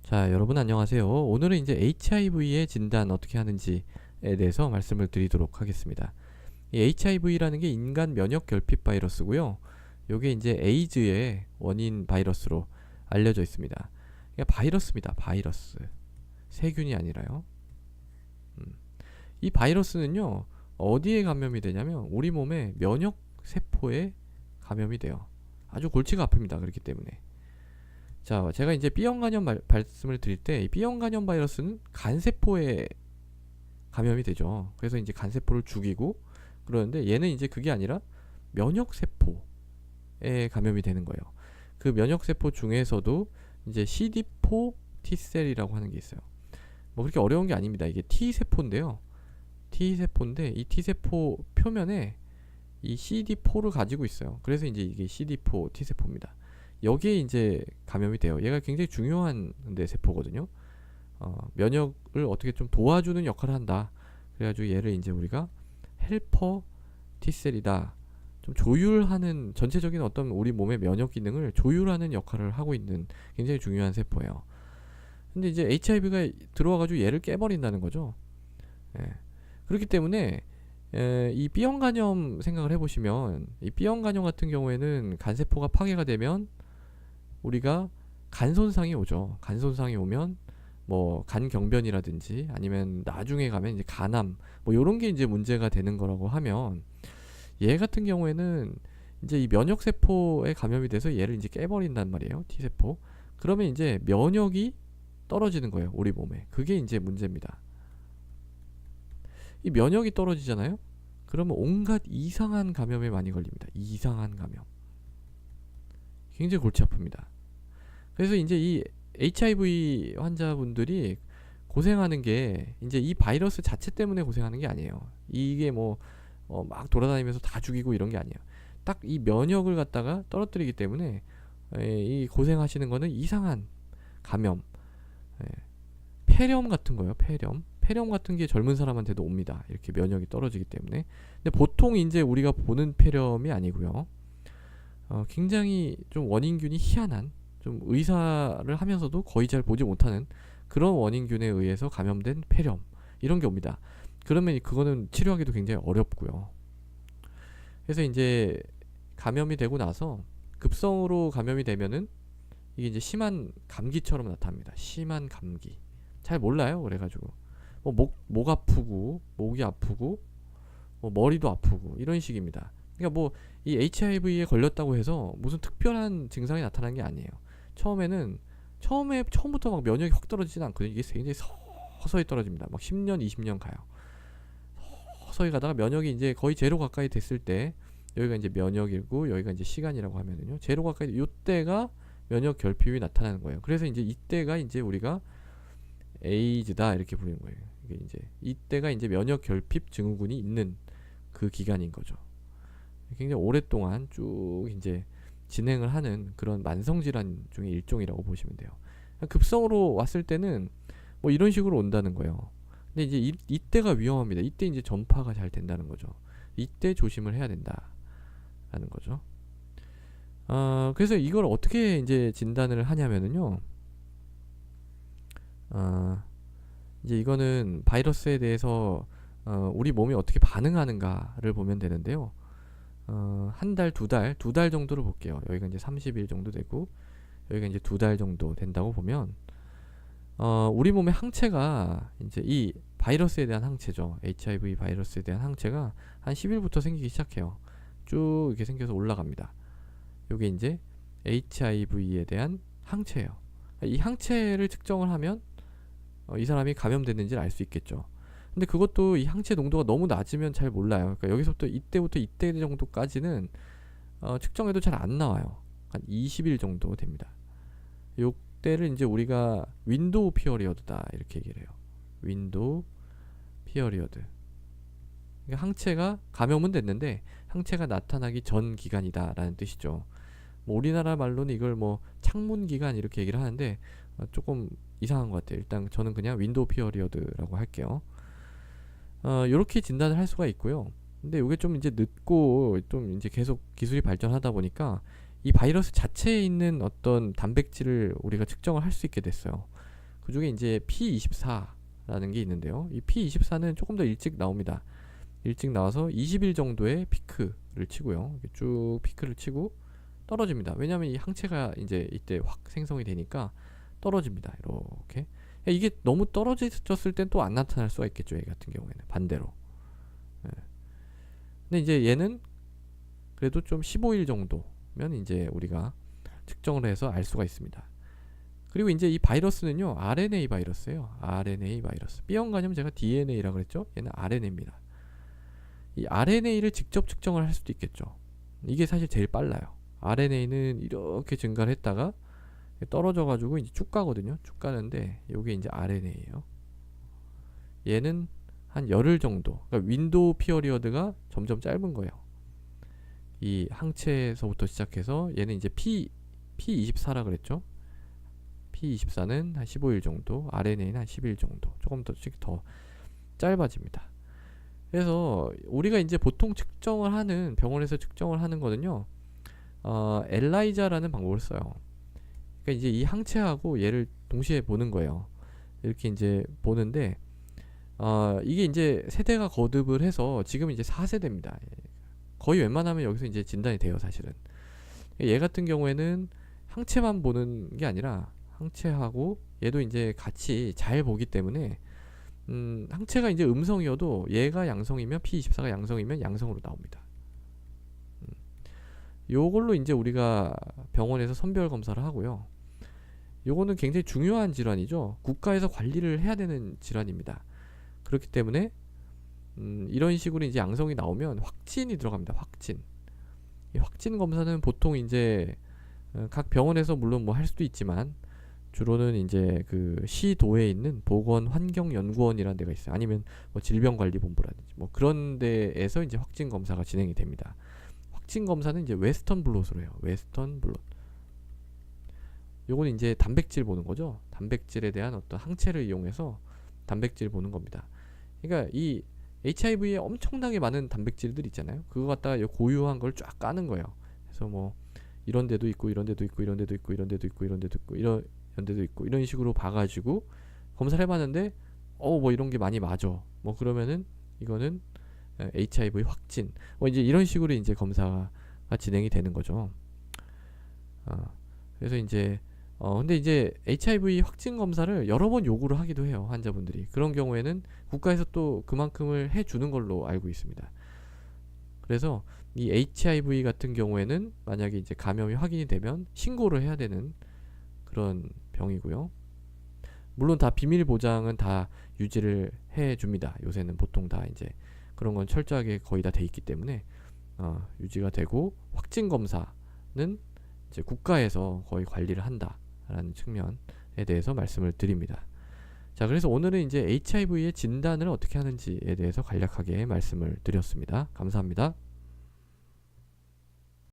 자, 여러분 안녕하세요. 오늘은 이제 HIV의 진단 어떻게 하는지에 대해서 말씀을 드리도록 하겠습니다. 이 HIV라는 게 인간 면역 결핍 바이러스고요. 요게 이제 에이즈의 원인 바이러스로 알려져 있습니다. 그러니까 바이러스입니다. 바이러스. 세균이 아니라요. 이 바이러스는요, 어디에 감염이 되냐면 우리 몸의 면역 세포에 감염이 돼요. 아주 골치가 아픕니다. 그렇기 때문에. 자, 제가 이제 B형 간염 말씀을 드릴 때, 이 B형 간염 바이러스는 간세포에 감염이 되죠. 그래서 이제 간세포를 죽이고 그러는데, 얘는 이제 그게 아니라 면역세포에 감염이 되는 거예요. 그 면역세포 중에서도 이제 CD4 T셀이라고 하는 게 있어요. 뭐 그렇게 어려운 게 아닙니다. 이게 T세포인데요. T세포인데 이 T세포 표면에 이 CD4를 가지고 있어요. 그래서 이제 이게 CD4 T세포입니다. 여기에 이제 감염이 돼요. 얘가 굉장히 중요한 세포거든요. 면역을 어떻게 좀 도와주는 역할을 한다. 그래가지고 얘를 이제 우리가 헬퍼 T셀이다. 좀 조율하는, 전체적인 어떤 우리 몸의 면역 기능을 조율하는 역할을 하고 있는 굉장히 중요한 세포예요. 근데 이제 HIV가 들어와가지고 얘를 깨버린다는 거죠. 예. 그렇기 때문에 이 B형 간염 생각을 해보시면, 이 B형 간염 같은 경우에는 간세포가 파괴가 되면 우리가 간 손상이 오죠. 간 손상이 오면 뭐 간경변이라든지 아니면 나중에 가면 이제 간암 뭐 요런 게 이제 문제가 되는 거라고 하면, 얘 같은 경우에는 이제 이 면역 세포에 감염이 돼서 얘를 이제 깨버린단 말이에요. T세포. 그러면 이제 면역이 떨어지는 거예요. 우리 몸에. 그게 이제 문제입니다. 이 면역이 떨어지잖아요. 그러면 온갖 이상한 감염에 많이 걸립니다. 이상한 감염. 굉장히 골치 아픕니다. 그래서 이제 이 HIV 환자분들이 고생하는 게 이제 이 바이러스 자체 때문에 고생하는 게 아니에요. 이게 뭐 막 돌아다니면서 다 죽이고 이런 게 아니에요. 딱 이 면역을 갖다가 떨어뜨리기 때문에 이 고생하시는 거는 이상한 감염, 폐렴 같은 거예요. 폐렴 같은 게 젊은 사람한테도 옵니다. 이렇게 면역이 떨어지기 때문에. 근데 보통 이제 우리가 보는 폐렴이 아니고요. 굉장히 좀 원인균이 희한한, 좀 의사를 하면서도 거의 잘 보지 못하는 그런 원인균에 의해서 감염된 폐렴, 이런 게 옵니다. 그러면 그거는 치료하기도 굉장히 어렵고요. 그래서 이제 감염이 되고 나서 급성으로 감염이 되면은 이게 이제 심한 감기처럼 나타납니다. 심한 감기. 잘 몰라요. 그래가지고 뭐 목 아프고, 목이 아프고, 뭐 머리도 아프고, 이런 식입니다. 그러니까 뭐 이 HIV에 걸렸다고 해서 무슨 특별한 증상이 나타난 게 아니에요. 처음부터 막 면역이 확 떨어지진 않거든요. 이게 굉장히 서서히 떨어집니다. 막 10년, 20년 가요. 서서히 가다가 면역이 이제 거의 제로 가까이 됐을 때, 여기가 이제 면역이고 여기가 이제 시간이라고 하면은요, 제로 가까이, 이때가 면역 결핍이 나타나는 거예요. 그래서 이제 이때가 이제 우리가 에이즈다 이렇게 부르는 거예요. 이게 이제 이때가 이제 면역 결핍 증후군이 있는 그 기간인 거죠. 굉장히 오랫동안 쭉 이제 진행을 하는 그런 만성 질환 중에 일종이라고 보시면 돼요. 급성으로 왔을 때는 뭐 이런 식으로 온다는 거예요. 근데 이제 이때가 위험합니다. 이때 이제 전파가 잘 된다는 거죠. 이때 조심을 해야 된다라는 거죠. 그래서 이걸 어떻게 이제 진단을 하냐면은요. 이제 이거는 바이러스에 대해서 우리 몸이 어떻게 반응하는가를 보면 되는데요. 한 달, 두 달 정도를 볼게요. 여기가 이제 30일 정도 되고, 여기가 이제 2달 정도 된다고 보면, 우리 몸의 항체가, 이제 이 바이러스에 대한 항체죠. HIV 바이러스에 대한 항체가 한 10일부터 생기기 시작해요. 쭉 이렇게 생겨서 올라갑니다. 요게 이제 HIV에 대한 항체예요. 이 항체를 측정을 하면 이 사람이 감염됐는지를 알 수 있겠죠. 근데 그것도 이 항체 농도가 너무 낮으면 잘 몰라요. 그러니까 여기서부터 이때 정도까지는 측정해도 잘 안 나와요. 한 20일 정도 됩니다. 요때를 이제 우리가 윈도우 피어리어드다 이렇게 얘기를 해요. 윈도우 피어리어드. 그러니까 항체가 감염은 됐는데 항체가 나타나기 전 기간이다라는 뜻이죠. 뭐 우리나라 말로는 이걸 뭐 창문 기간 이렇게 얘기를 하는데 조금 이상한 것 같아요. 일단 저는 그냥 윈도우 피어리어드라고 할게요. 요렇게 진단을 할 수가 있고요. 근데 이게 좀 이제 늦고 좀 이제 계속 기술이 발전하다 보니까 이 바이러스 자체에 있는 어떤 단백질을 우리가 측정을 할 수 있게 됐어요. 그 중에 이제 P24라는 게 있는데요. 이 P24는 조금 더 일찍 나옵니다. 일찍 나와서 20일 정도의 피크를 치고요. 이렇게 쭉 피크를 치고 떨어집니다. 왜냐하면 이 항체가 이제 이때 확 생성이 되니까 떨어집니다. 이렇게. 이게 너무 떨어졌을 땐 또 안 나타날 수가 있겠죠. 얘 같은 경우에는 반대로. 예. 근데 이제 얘는 그래도 좀 15일 정도면 이제 우리가 측정을 해서 알 수가 있습니다. 그리고 이제 이 바이러스는요, RNA 바이러스예요. RNA 바이러스. B형 간염 제가 DNA라고 그랬죠? 얘는 RNA입니다. 이 RNA를 직접 측정을 할 수도 있겠죠. 이게 사실 제일 빨라요. RNA는 이렇게 증가를 했다가 떨어져 가지고 이제 쭉 가거든요. 쭉 가는데 요게 이제 RNA예요. 얘는 한 열흘 정도. 그러니까 윈도우 피어리어드가 점점 짧은 거예요. 이 항체에서부터 시작해서 얘는 이제 P24라 그랬죠. P24는 한 15일 정도, RNA는 한 10일 정도, 조금 더 짧아집니다. 그래서 우리가 이제 보통 측정을 하는, 병원에서 측정을 하는 거는요, 엘라이자라는 방법을 써요. 그러니까 이제 이 항체하고 얘를 동시에 보는 거예요. 이렇게 이제 보는데, 이게 이제 세대가 거듭을 해서 지금 이제 4세대입니다. 거의 웬만하면 여기서 이제 진단이 돼요, 사실은. 얘 같은 경우에는 항체만 보는 게 아니라 항체하고 얘도 이제 같이 잘 보기 때문에 항체가 이제 음성이어도 얘가 양성이면 P24가 양성이면 양성으로 나옵니다. 요걸로 이제 우리가 병원에서 선별 검사를 하고요. 요거는 굉장히 중요한 질환이죠. 국가에서 관리를 해야 되는 질환입니다. 그렇기 때문에 이런 식으로 이제 양성이 나오면 확진이 들어갑니다. 확진. 이 확진 검사는 보통 이제 각 병원에서 물론 뭐 할 수도 있지만 주로는 이제 그 시도에 있는 보건환경연구원이라는 데가 있어요. 아니면 뭐 질병관리본부라든지 뭐 그런 데에서 이제 확진 검사가 진행이 됩니다. 확진 검사는 이제 웨스턴 블롯으로 해요. 웨스턴 블롯. 요건 이제 단백질 보는 거죠. 단백질에 대한 어떤 항체를 이용해서 단백질 보는 겁니다. 그러니까 이 HIV에 엄청나게 많은 단백질들 있잖아요. 그거 갖다가 고유한 걸 쫙 까는 거예요. 그래서 뭐 이런 데도 있고 이런 데도 있고 이런 데도 있고 이런 데도 있고 이런 데도 있고 이런 데도 있고 이런 식으로 봐가지고 검사를 해봤는데 뭐 이런 게 많이 맞아. 뭐 그러면은 이거는 HIV 확진. 뭐 이제 이런 식으로 이제 검사가 진행이 되는 거죠. 그래서 이제 근데 이제 HIV 확진 검사를 여러 번 요구를 하기도 해요, 환자분들이. 그런 경우에는 국가에서 또 그만큼을 해주는 걸로 알고 있습니다. 그래서 이 HIV 같은 경우에는 만약에 이제 감염이 확인이 되면 신고를 해야 되는 그런 병이고요. 물론 다 비밀 보장은 다 유지를 해줍니다. 요새는 보통 다 이제 그런 건 철저하게 거의 다 돼 있기 때문에 유지가 되고, 확진 검사는 이제 국가에서 거의 관리를 한다라는 측면에 대해서 말씀을 드립니다. 자, 그래서 오늘은 이제 HIV의 진단을 어떻게 하는지에 대해서 간략하게 말씀을 드렸습니다. 감사합니다.